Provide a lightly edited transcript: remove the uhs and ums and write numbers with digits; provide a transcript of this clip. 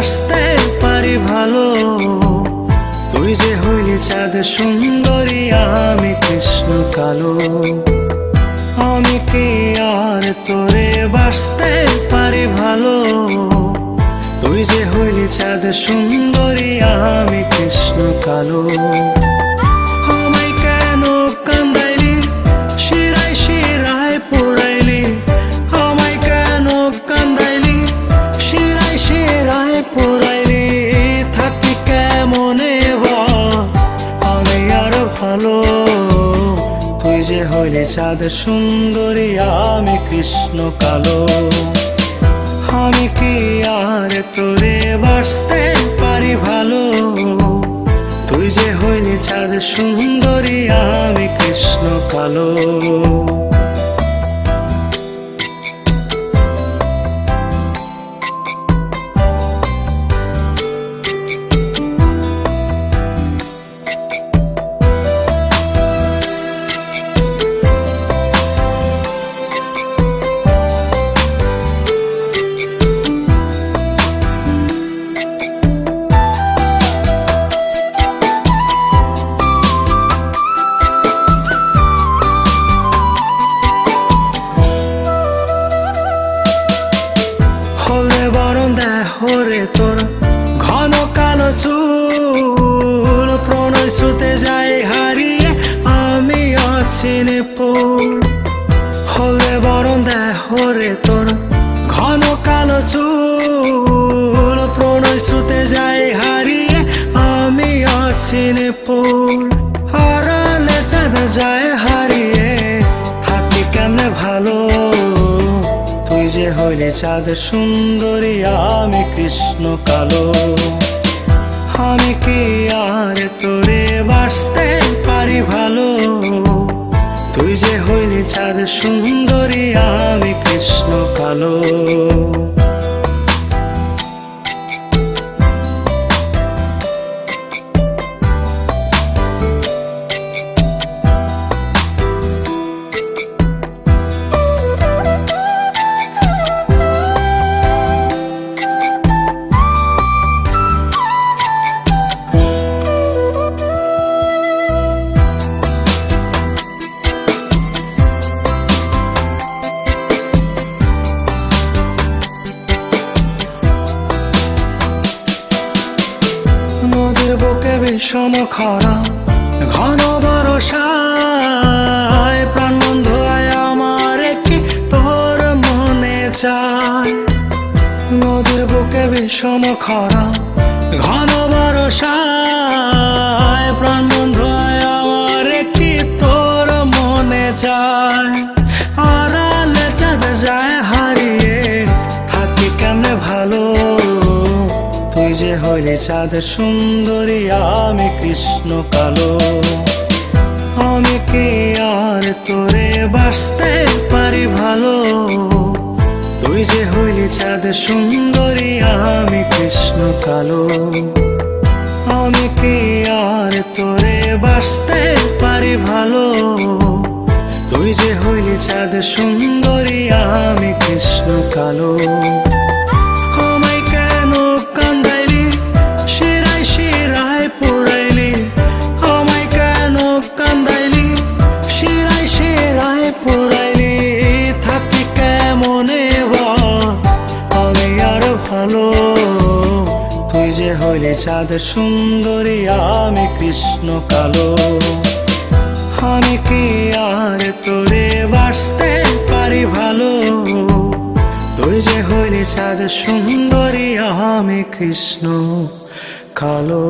বাসতে পারি ভালো। তুই যে হইলি চাঁদ সুন্দরী, আমি কৃষ্ণ কালো। আমি কি আর তোরে বাসতে পারি ভালো। তুই যে হইলি চাঁদ সুন্দরী, আমি কৃষ্ণ কালো। আমায় কেন কান্দাইলি, শিরায় শিরায় পোড়াইলি। আমায় কেন কান্দাইলি, শিরায় শিরায় পোড়াইলি। থাকি কেমনে বা আমি আর ভালো। তুই যে হইলি চাঁদ সুন্দরী, আমি কৃষ্ণ কালো। আমি কি আর তোরে বাসতে পারি ভালো। তুই যে হইলি চাঁদ সুন্দরী, আমি কৃষ্ণ কালো। হলে বরণ দেহরে তোর ঘন কালো চুল। প্রণয় স্রোতে যাই হারিয়ে আমি অচিনে পড়। হলে বরণ দেহরে তোর ঘন কালো চুল। প্রণয় স্রোতে যাই হারিয়ে আমি অচিনে পড়। হারালে চাঁদ যায় হারিয়ে, থাকি কেমনে ভালো। তুই যে হইলি চাঁদ সুন্দরী, আমি কৃষ্ণ কালো। আমি কি আর তোরে বাসতে পারি ভালো। তুই যে হইলি চাঁদ সুন্দরী, আমি কৃষ্ণ কালো। নদীর বুকে বিষম খরা, ঘন বরষায়। প্রাণ বন্ধু আয় আমার কি তোর মনে চায়। নদীর বুকে বিষম খরা, ঘন বরষায়। প্রাণ বন্ধু আয় আমার কি তোর মনে চায়। আড়ালে চাঁদ যায় হারিয়ে, থাকি কেমনে ভালো। তুই যে হইলি চাঁদ সুন্দরী, আমি কৃষ্ণ কালো। আমি কি আর তোরে বাসতে পারি ভালো। তুই যে হইলি চাঁদ সুন্দরী, আমি কৃষ্ণ কালো। আমি কি আর তোরে বাসতে পারি ভালো। তুই যে হইলি চাঁদ সুন্দরী, আমি কৃষ্ণ কালো। আমায় কেন কান্দাইলি, শিরায় শিরায় পোড়াইলি। আমায় কেন কান্দাইলি, শিরায় শিরায় পোড়াইলি। থাকি কেমনে বা আমি আর ভালো। তুই যে হইলি চাঁদ সুন্দরী, আমি কৃষ্ণ কালো। আমি কি আর তোরে বাসতে পারি ভালো। তুই যে হইলি চাঁদ সুন্দরী, আমি কৃষ্ণ কালো।